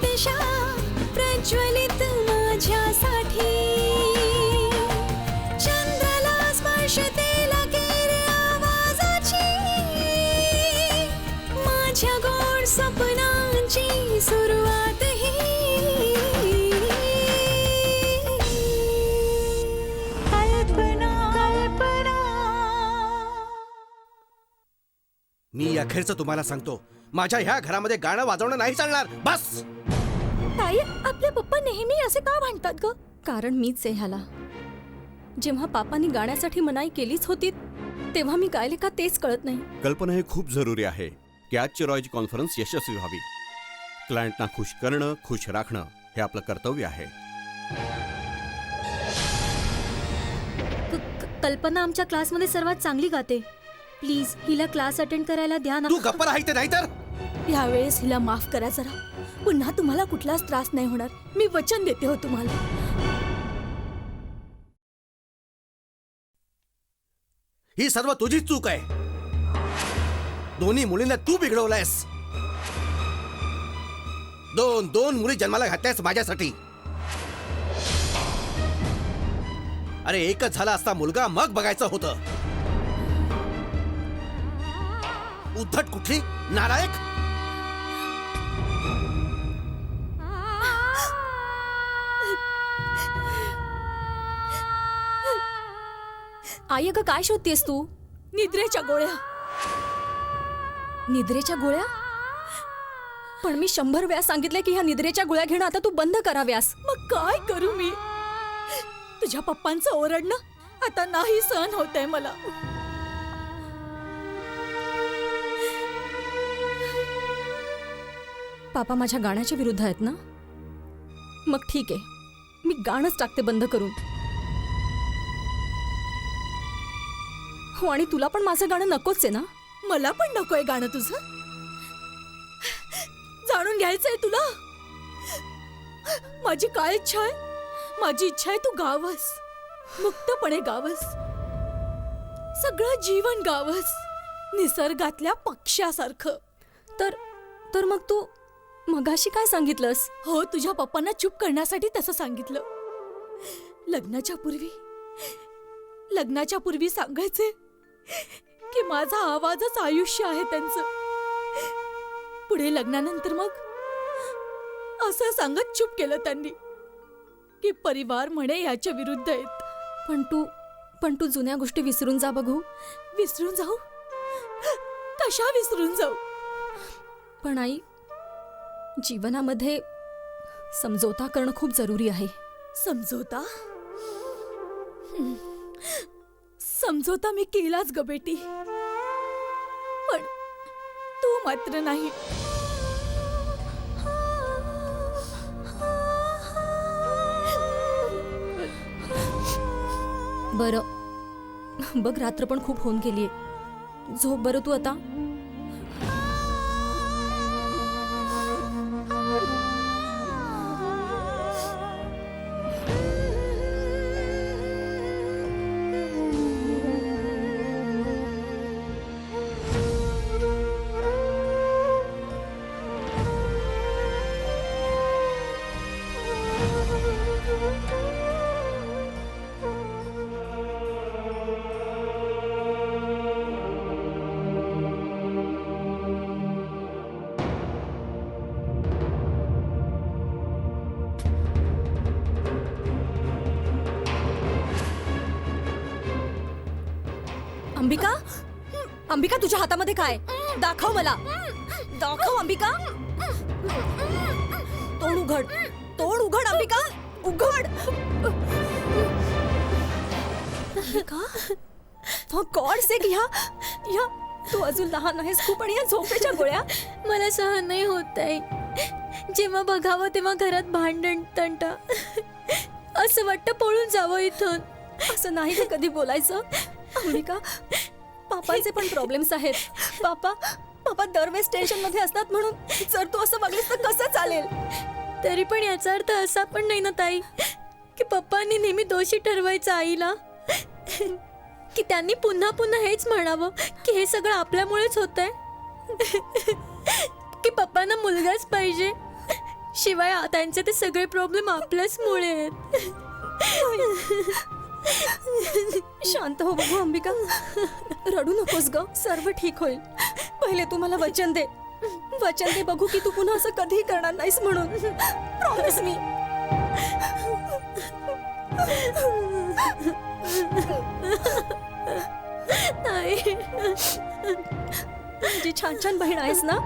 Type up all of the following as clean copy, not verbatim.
दिशा प्रज्वलित माझ्यासाठी चंद्राला स्पर्श देला केरे आवाजाची माझ्या गोड स्वप्नांची सुरुवात ही कल्पना कल्पना. मी अखेरचं तुम्हाला सांगतो, माझ्या ह्या घरामध्ये गाणं वाजवणं नाही चालणार. बस. ताई, आपले पप्पा नेहमी असे का म्हणतात ग? कारण मीच आहे ह्याला. जेव्हा पापांनी गाण्यासाठी मनाई केलीच होती तेव्हा मी गायले का तेच कळत नाही. कल्पना हे खूप जरुरी आहे की आजची रॉयची कॉन्फरन्स यशस्वी व्हावी. क्लायंटना खुश करणं, खुश राखणं हे आपलं कर्तव्य आहे. कल्पना आमच्या क्लासमध्ये सर्वात चांगली गाते. प्लीज हिला क्लास अटेंड करायला द्या ना. तू गप्प राहायचं नाही तर. यावेळेस हिला माफ करा जरा. पुन्हा तुम्हाला कुठलाच त्रास नाही होणार, मी वचन देते हो तुम्हाला. ही सर्व तुझीच चूक आहे. दोन्ही मुलींना तू बिघडवलंयस. दोन मुली जन्माला घातल्यास माझ्यासाठी. अरे एकच झाला असता मुलगा, मग बघायचं होतं. उद्धट कुठली, नालायक. आई अगं काय शोधतेस तू? निद्रेच्या गोळ्या. निद्रेच्या गोळ्या? पण मी 100 वेळा सांगितले की ह्या निद्रेच्या गोळ्या घेणं आता तू बंद कराव्यास. मग काय करू मी? तुझ्या पप्पांचं ओरडणं आता नाही सहन होतंय मला. पापा माझ्या गाण्याच्या विरुद्ध आहेत ना? मग ठीक आहे, मी गाणंच टाकते बंद करून. हो, आणि तुला पण माझं गाणं नकोच आहे ना? मला पण नकोय गाणं तुझं. जाणून घ्यायचंय तुला माझी काय इच्छा आहे? माझी इच्छा आहे तू गावस, मुक्तपणे गावस, सगळं जीवन गावस, निसर्गातल्या पक्ष्यासारखं. तर मग तू मगाशी काय सांगितलंस? हो, तुझ्या पप्पांना चूप करण्यासाठी तसं सांगितलं. लग्नाच्या पूर्वी सांगायचे की माझा आवाजच आयुष्य आहे त्यांचं. पुढे लग्नानंतर मग असं सांगत चूप केलं त्यांनी की परिवार म्हणे याच्या विरुद्ध आहेत. पण तू जुन्या गोष्टी विसरून जा बघू. विसरून जाऊ? कशा विसरून जाऊ? पण आई, जीवनामध्ये समझोता करणं खूप जरुरी आहे. समझोता? समझोता मी केलाच ग बेटी, पण तू मात्र नाही. बरं बघ, रात्र पण खूप होऊन गेलीये. झोप बरं तू आता. अंबिका, अंबिका तुझ्या हातामध्ये काय? दाखव मला, दाखव अंबिका. तोंड उघड, तोंड उघड अंबिका, उघड. अंबिका, फॉर गॉड सेक, ह्या तू अजून लहान आहेस खूप, आणि या झोपेच्या गोळ्या मला सहन नाही होत आहे. जेव्हा बघावं तेव्हा घरात भांडण तंटा, असं वाटतं पळून जावं इथून. असं नाही का कधी बोलायचं अंबिका. पापाचे पण प्रॉब्लेम्स आहेत. पापा दरवेळेस टेन्शन मध्ये असतात, म्हणून जर तू असं वागलीस तर कसं चालेल? तरी पण याचा अर्थ असा पण नाही ना ताई की पप्पांनी नेहमी दोषी ठरवायचं आईला, की त्यांनी पुन्हा पुन्हा हेच म्हणावं की हे सगळं आपल्यामुळेच होतंय, की पप्पांना मुलगाच पाहिजे. शिवाय त्यांचे ते सगळे प्रॉब्लेम आपल्याचमुळे आहेत. शांत हो बघू अंबिका, रडू नकोस ग, सर्व ठीक होईल. पहिले तू मला वचन दे बघू की तू पुन्हा असं कधी करणार नाहीस म्हणून. Promise me. नाही. जी छान छान बहीण आहेस ना.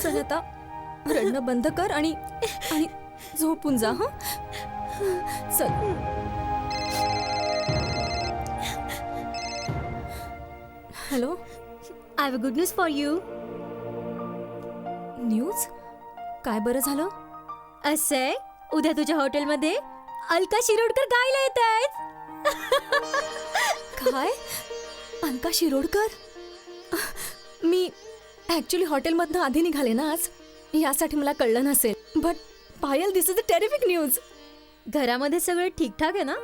चल आता रडणं बंद कर आणि आणि झोपून जा. हा चल. Hello, I have good news for you. News? काय बरं झालं? असं आहे, उद्या तुझ्या हॉटेलमध्ये अलका शिरोडकर गायला येत आहेत. काय? अलका शिरोडकर? मी ऍक्च्युली हॉटेलमधनं आधी निघाले ना आज, यासाठी मला कळलं नसेल. But Payal, this is a terrific news. घरामध्ये सगळं ठीकठाक आहे ना?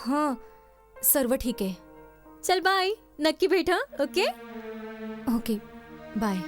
हां, सर्व ठीक आहे. चल बाय, नक्की भेट हं, ओके. Okay, bye.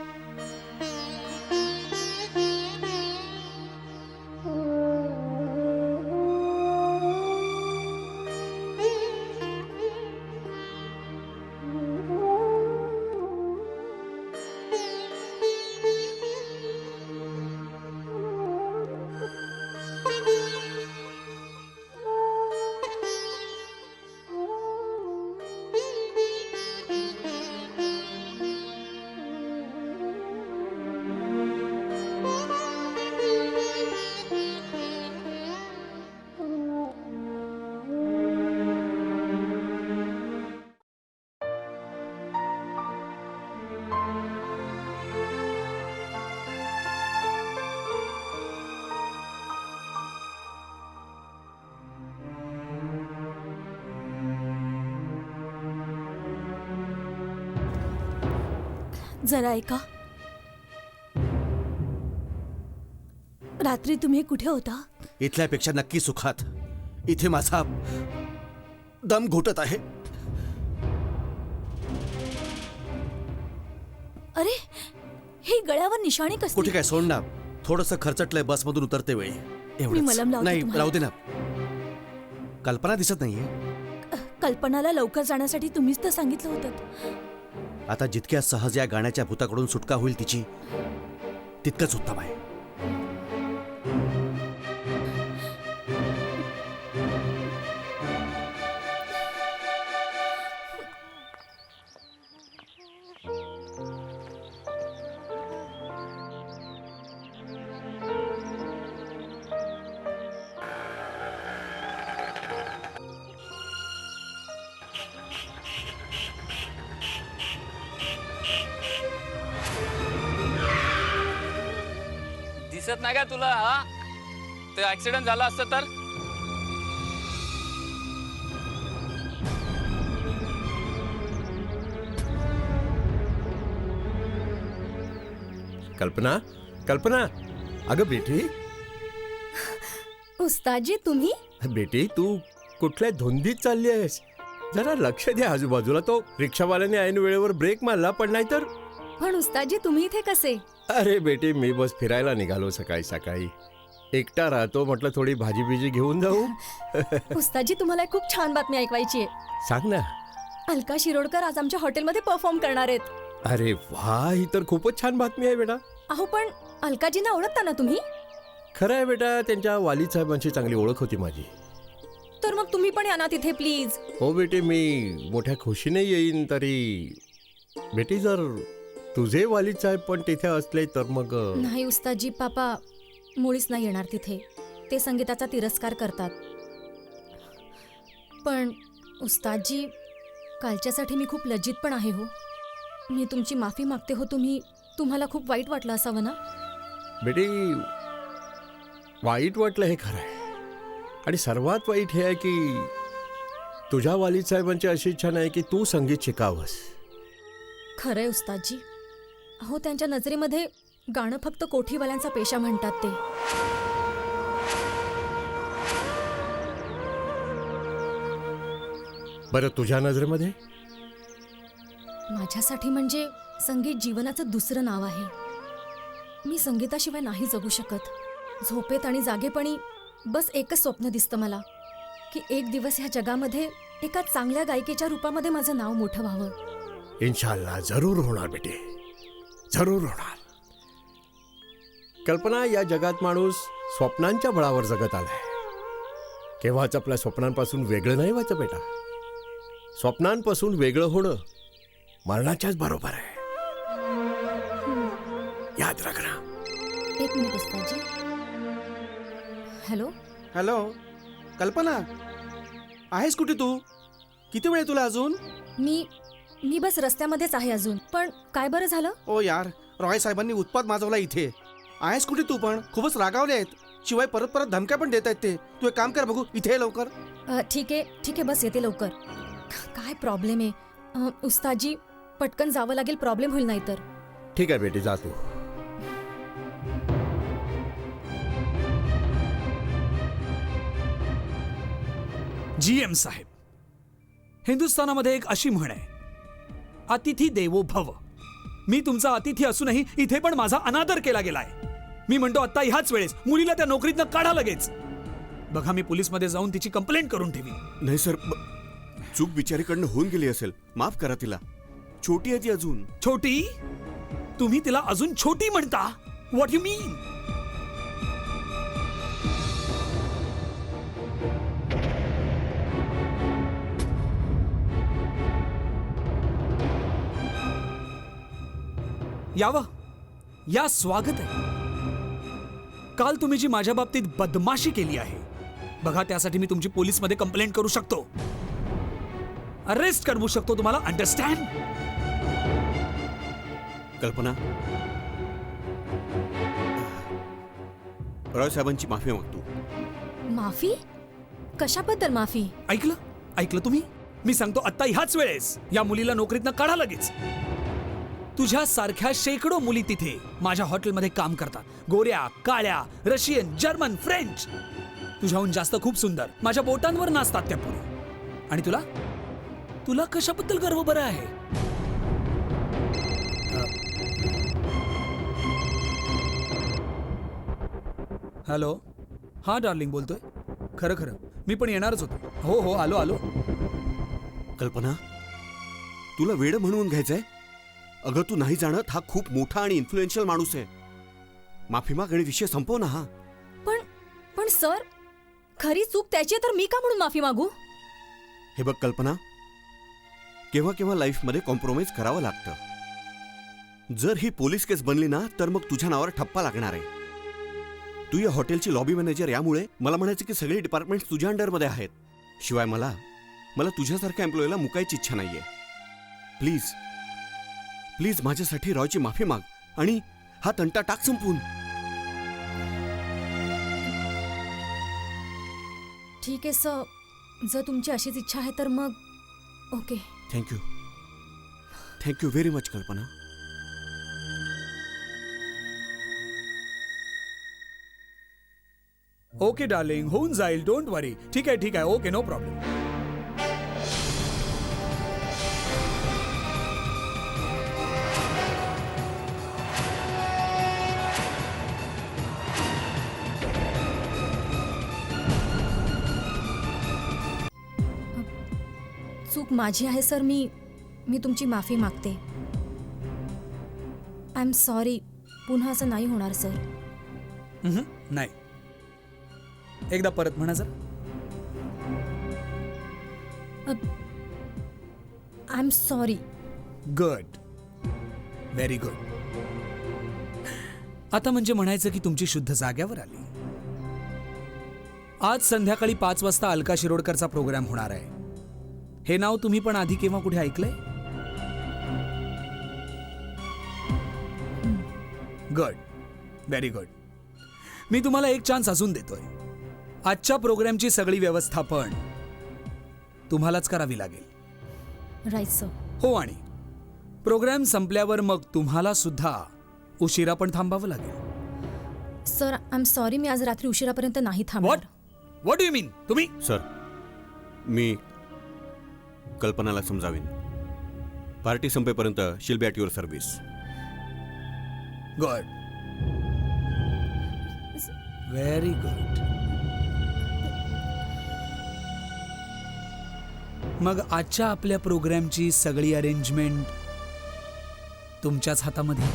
जरा ऐका. रात्री तुम्ही कुठे होता? इथल्यापेक्षा नक्की सुखात. इथे माझा दम घुटत आहे. अरे, ही गळ्यावर निशाणी कुठे कसली? काय, सोड ना. थोडंसं खरचटलंय बसमधून उतरते वेळी. मी एवढंच. मलम लावते नाही, तुम्हाला. राहू दे ना. कल्पना दिसत नाहीये. कल्पनाला लवकर जाण्यासाठी तुम्हीच तर सांगितलं होतं. आता जितक्या सहज या गाण्याच्या भूताकडून सुटका होईल तिची, तितकंच उत्तम आहे. दिसत नाही का तुला? हा, ते ऍक्सिडेंट झाला असतं तर? कल्पना, कल्पना, अगं बेटी, उस्तादजी, तुम्ही? बेटी तू कुठल्या धुंदीत चालली आहेस? जरा लक्ष दे आजूबाजूला. तो रिक्षावाल्याने ऐन वेळेवर ब्रेक मारला, पण नाही तर. पण उस्तादजी, तुम्ही इथे कसे? अरे बेटी, मी बस फिरायला निघालो सकाळी सकाळी. एकटा राहतो, म्हटलं थोडी भाजी बिजी घेऊन जाऊ. उस्तादजी, तुम्हाला एक खूप छान बातमी ऐकवायची आहे. सांग ना. अलका शिरोडकर आज आमच्या हॉटेलमध्ये परफॉर्म करणार आहेत. अरे वा, ही तर खूपच छान बातमी आहे बेटा. अहो, पण अलकाजींना ओळखता ना तुम्ही? खरं आहे बेटा, त्यांच्या वालीद साहेबांची चांगली ओळख होती माझी. तर मग तुम्ही पण या ना तिथे प्लीज. हो बेटी, मी मोठ्या खुशीने येईन. तरी बेटी, जर तुझे वालीद साहेब पण तिथे असले तर मग. नाही उस्तादजी, पापा मुळीच नाही येणार तिथे. ते संगीताचा तिरस्कार करतात. पण उस्तादजी, कालच्यासाठी मी खूप लज्जित पण आहे हो. मी तुमची माफी मागते हो. तुम्हाला खूप वाईट वाटलं असावं ना? बेटी, वाईट वाटलं हे खरं आहे. आणि सर्वात वाईट हे आहे की तुझ्या वालीद साहेबांची अशी इच्छा नाही की तू संगीत शिकावंस. खरंय उस्तादजी. अहो, त्यांच्या नजरेमध्ये गाणं फक्त कोठीवाल्यांचा पेशा म्हणतात ते. बरं, तुझ्या नजरेमध्ये? माझ्यासाठी म्हणजे संगीत जीवनाचं दुसरं नाव आहे. मी संगीताशिवाय नाही जगू शकत. झोपेत आणि जागेपणी बस एकच स्वप्न दिसतं मला, की एक दिवस ह्या जगामध्ये एका चांगल्या गायिकेच्या रूपामध्ये माझं नाव मोठं व्हावं. इन्शाल्लाह जरूर होणार बेटे, जरूर होणार. कल्पना, या जगात माणूस स्वप्नांच्या बळावर जगत आलाय. केव्हाच आपल्या स्वप्नांपासून वेगळं नाही व्हायचं बेटा. स्वप्नांपासून वेगळं होणं मरणाच्याच बरोबर आहे. याद रखना. एक मिनिट उस्तादजी. हॅलो. हॅलो कल्पना, आहेस कुठे तू? किती वेळ आहे तुला अजून? मी बस रस्त्यामध्येच आहे अजून. पण काय बरं झालं? ओ यार, रॉय साहेबांनी उत्पात माजवला इथे. आहेस कुठे तू? पण खूपच रागावले आहेत. शिवाय परत परत धमक्या पण देत आहेत ते. तू एक काम कर बघू, इथे ये लवकर. ठीक आहे बस येते लवकर. काय प्रॉब्लेम आहे उस्तादजी? पटकन जावं लागेल, प्रॉब्लेम होईल नाही तर. ठीक आहे बेटी, जा तू. GM साहेब, हिंदुस्थानामध्ये एक अशी म्हण आहे, अतिथी देवो भव. मी तुमचा अतिथी असूनही इथे पण माझा अनादर केला गेलाय. मी म्हणतो आता ह्याच वेळेस मुलीला त्या नोकरीतनं काढा लगेच. बघा, मी पोलीसमध्ये जाऊन तिची कंप्लेंट करून ठेवी. नाही सर, चूक बिचारीकडनं होऊन गेली असेल, माफ करा तिला. छोटी आहे ती अजून. छोटी? तुम्ही तिला अजून छोटी म्हणता? व्हॉट यू मीन? यावं, या स्वागत आहे. काल तुम्ही जी माझ्या बाबतीत बदमाशी केली आहे, बघा, त्यासाठी मी तुमची पोलीसमध्ये कंप्लेंट करू शकतो, अरेस्ट करू शकतो. तुम्हाला अंडरस्टँड? कल्पना, रॉय साहेबांची माफी मागतो. माफी? कशाबद्दल माफी? ऐकलं तुम्ही? मी सांगतो आत्ता ह्याच वेळेस या मुलीला नोकरीतनं काढा लगेच. तुझ्या सारख्या शेकडो मुली तिथे माझ्या हॉटेलमध्ये काम करतात. गोऱ्या, काळ्या, रशियन, जर्मन, फ्रेंच. तुझ्याहून जास्त खूप सुंदर माझ्या बोटांवर नाचतात त्या पुरी. आणि तुला कशाबद्दल गर्व बरं आहे? हॅलो, हा डार्लिंग बोलतोय. खरं मी पण येणारच होतो. हो आलो. कल्पना, तुला वेड म्हणून घ्यायचंय? अगं, तू नाही जाणत, हा खूप मोठा आणि इन्फ्लुएन्शियल माणूस आहे. माफी माग आणि विषय संपव ना. हा पण सर, खरी चूक त्याची आहे तर मी का म्हणून माफी मागू? हे बघ कल्पना, केव्हा केव्हा लाईफमध्ये कॉम्प्रोमाइज करावं लागतं. जर ही पोलीस केस बनली ना, तर मग तुझ्या नावावर ठप्पा लागणार आहे. तू या हॉटेलची लॉबी मॅनेजर, यामुळे मला म्हणायचं की सगळी डिपार्टमेंट तुझ्या अंडरमध्ये आहेत. शिवाय मला तुझ्यासारख्या एम्प्लॉईला मुकायची इच्छा नाहीये. प्लीज माझ्यासाठी रॉयची माफी माग आणि हा तंटा टाक संपून. ठीक आहे सर, जर तुमची अशीच इच्छा आहे तर मग ओके. थँक्यू व्हेरी मच कल्पना. ओके डार्लिंग, होऊन जाईल, डोंट वरी. ठीक आहे, ओके, नो प्रॉब्लेम. चूक माझी आहे सर. मी तुमची माफी मागते. I am sorry. पुन्हा असं नाही होणार सर. नाही, एकदा परत म्हणा sir. I am sorry. Good, very good. आता म्हणजे म्हणायचं की तुमची शुद्ध जाग्यावर आली. आज संध्याकाळी 5 वाजता अलका शिरोडकरचा प्रोग्राम होणार आहे. हे नाव तुम्ही पण आधी केव्हा कुठे ऐकलंय? Good, very good. मी तुम्हाला एक चान्स अजून देतोय. आजच्या प्रोग्रामची सगळी व्यवस्थापन तुम्हालाच करावी लागेल. Right sir. हो, आणि प्रोग्राम संपल्यावर मग तुम्हाला सुद्धा उशिरा पण थांबावं लागेल. Sir, I am sorry. मी आज रात्री उशिरापर्यंत नाही थांबणार. What do you mean? तुम्ही? सर, मी कल्पनाला समजावीन. पार्टी संपेपर्यंत shall be at your service. Good, very good. मग आजच्या आपल्या प्रोग्रामची सगळी अरेंजमेंट तुमच्याच हातामध्ये.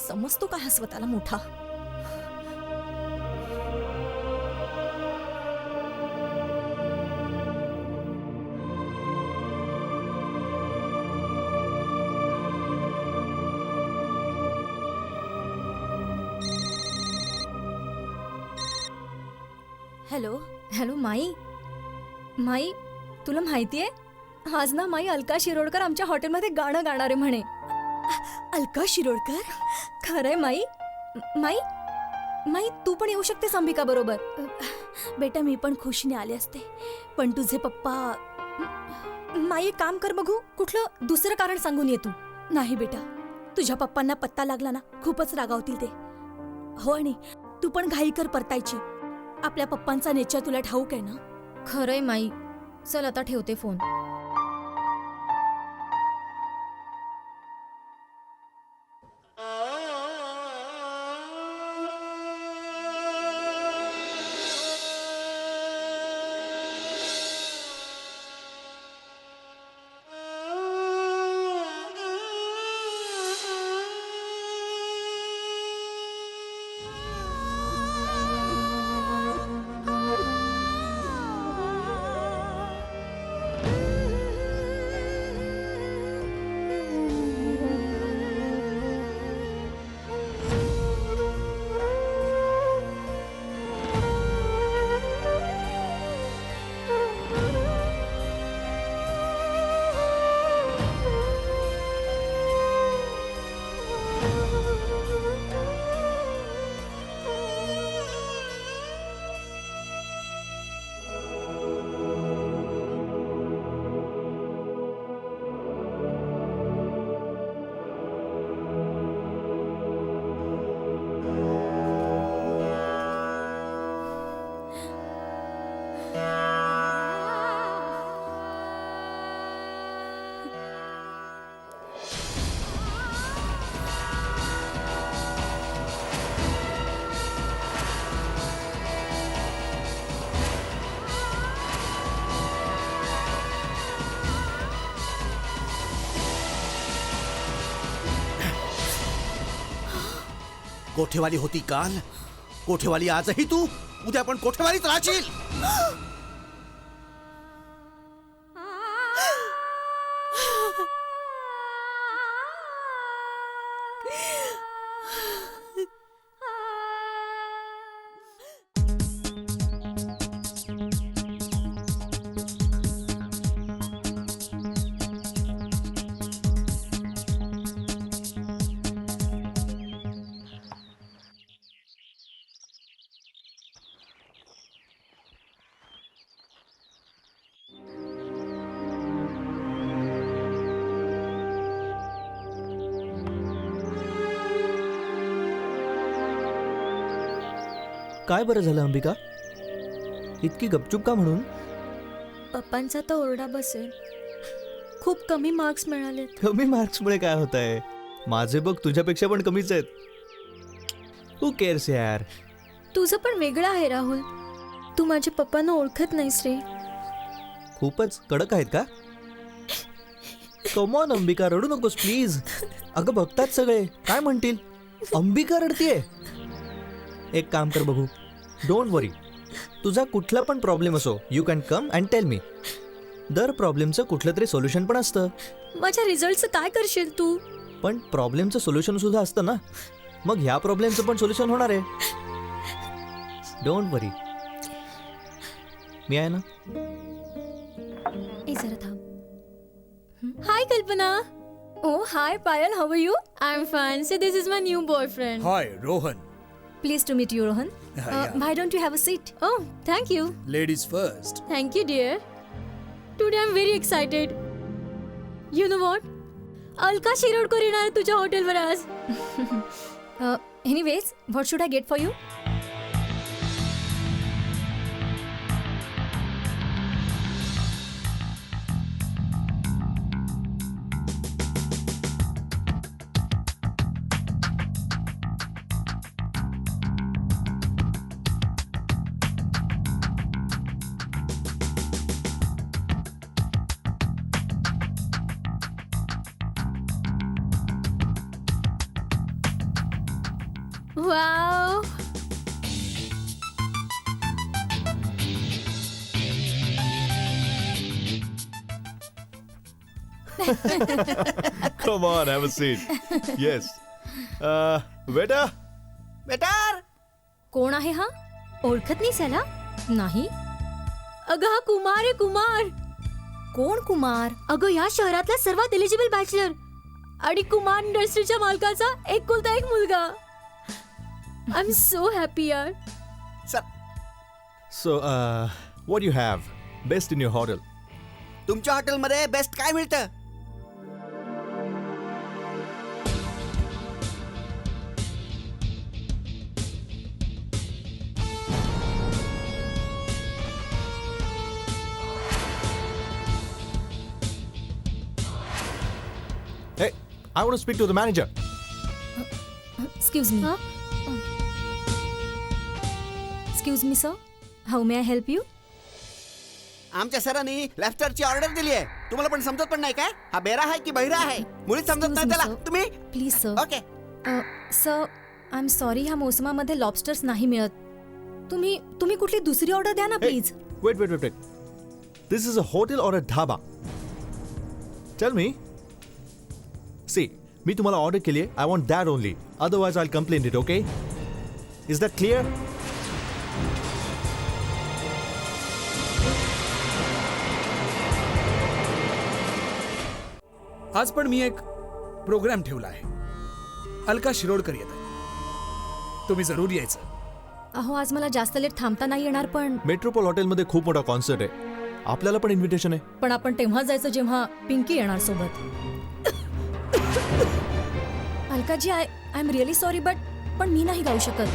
समजतो का हा स्वतःला मोठा? हॅलो. हॅलो माई. माई, तुला माहितीये आज ना माई अलका शिरोडकर आमच्या हॉटेलमध्ये गाणं गाणार आहे म्हणे. अलका शिरोडकर? खरंय माई. माई माई तू पण येऊ शकतेस अंबिका बरोबर. बेटा मी पण खुशीने आले असते, पण तुझे पप्पा. माई एक काम कर बघू, कुठलं दुसरं कारण सांगून ये तू. नाही बेटा, तुझ्या पप्पांना पत्ता लागला ना खूपच रागावतील ते. हो, आणि तू पण घाई कर परतायची. आपल्या पप्पांचा नेचर तुला ठाऊक आहे ना. खरंय माई. चल आता ठेवते फोन. कोठेवाली होती काल, कोठेवाली आजही तू, उद्या पण कोठेवालीच राहशील. काय बरं झालं अंबिका, इतकी गपचूप का म्हणून? पप्पांचा तर ओरडा बसेल. खूप कमी मार्क्स मिळालेत. कमी मार्क्समुळे काय होत आहे? माझे बघ तुझ्यापेक्षा पण कमीच आहेत. हू केअर्स यार. तुझं पण वेगळं आहे राहुल. तू माझ्या पप्पांना ओळखत नाहीस रे. खूपच कडक आहेत का? कमॉन अंबिका, रडू नकोस प्लीज. अगं बघतात सगळे, काय म्हणतील? अंबिका रडतीये. एक काम कर बघू, डोंट वरी. तुझा कुठला पण प्रॉब्लेम असो, you can come and tell me. दर प्रॉब्लेमचं कुठलं तरी सोल्युशन पण असतं. माझ्या रिझल्टचं काय करशील तू? पण प्रॉब्लेमचं सोल्युशन सुद्धा असतं ना. मग ह्या प्रॉब्लेमचं पण सोल्युशन होणार आहे. डोंट वरी, मी आहे ना. ए जरा थांब. Hi Kalpana. Oh hi Payal, how are you? I am fine. So this is my new boyfriend. Hi Rohan. Pleased to meet you Rohan. Why don't you have a seat? Oh, thank you. Ladies first. Thank you, dear. Today I'm very excited. You know what, Alka Shirodkar येणार आहे तुझ्या हॉटेलवर आज. Anyways what should I get for you? Wow, Come on, have a seat. Yes. Waiter. Better. कोण आहे हा? ओळखत नाही याला? नाही. अगं हा कुमार आहे, कुमार. कोण कुमार? अगं या शहरातला सर्वात एलिजिबल बॅचलर आणि कुमार इंडस्ट्रीच्या मालकाचा एकुलता एक मुलगा. आय एम सो हॅपी यार. So, what do you have? Best in your hotel. तुमच्या हॉटेलमध्ये बेस्ट काय मिळतं? Hey, I want to speak to the manager. Excuse me. Excuse me sir, how may I help you? आमच्या सरांनी लेफ्टरची order दिली आहे. तुम्हाला पण समजत पण नाही काय? हा बेरा आहे की बहिरा आहे? मुळीच समजत नाही त्याला. तुम्ही please sir. Okay. Sir I am sorry, ह्या मोसमामध्ये लॉबस्टर्स नाही मिळत. तुम्ही कुठली दुसरी ऑर्डर द्या ना Hey, please. wait. This is a hotel or a dhaba? Tell me. See, मी तुम्हाला ऑर्डर केली आहे. I want that only. Otherwise, I'll complain it, okay? Is that clear? आज पण मी एक प्रोग्राम ठेवला आहे. अलका शिरोडकर येत आहे. तुम्ही जरूर यायचं. अहो आज मला जास्त लेट थांबता नाही येणार, पण मेट्रोपोल हॉटेलमध्ये खूप मोठा कॉन्सर्ट आहे. आपल्याला पण इन्व्हिटेशन आहे. पण आपण तेव्हा जायचं जेव्हा पिंकी येणार सोबत. Alkazi, I am really sorry, पण मी नाही गाऊ शकत.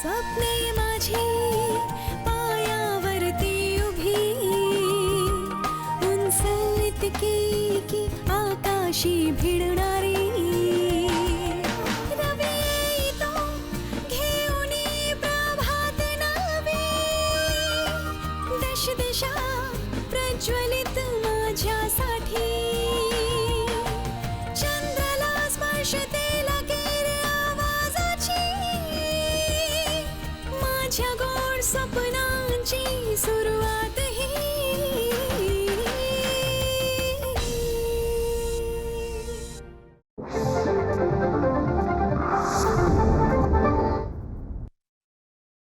स्वप्ने माझी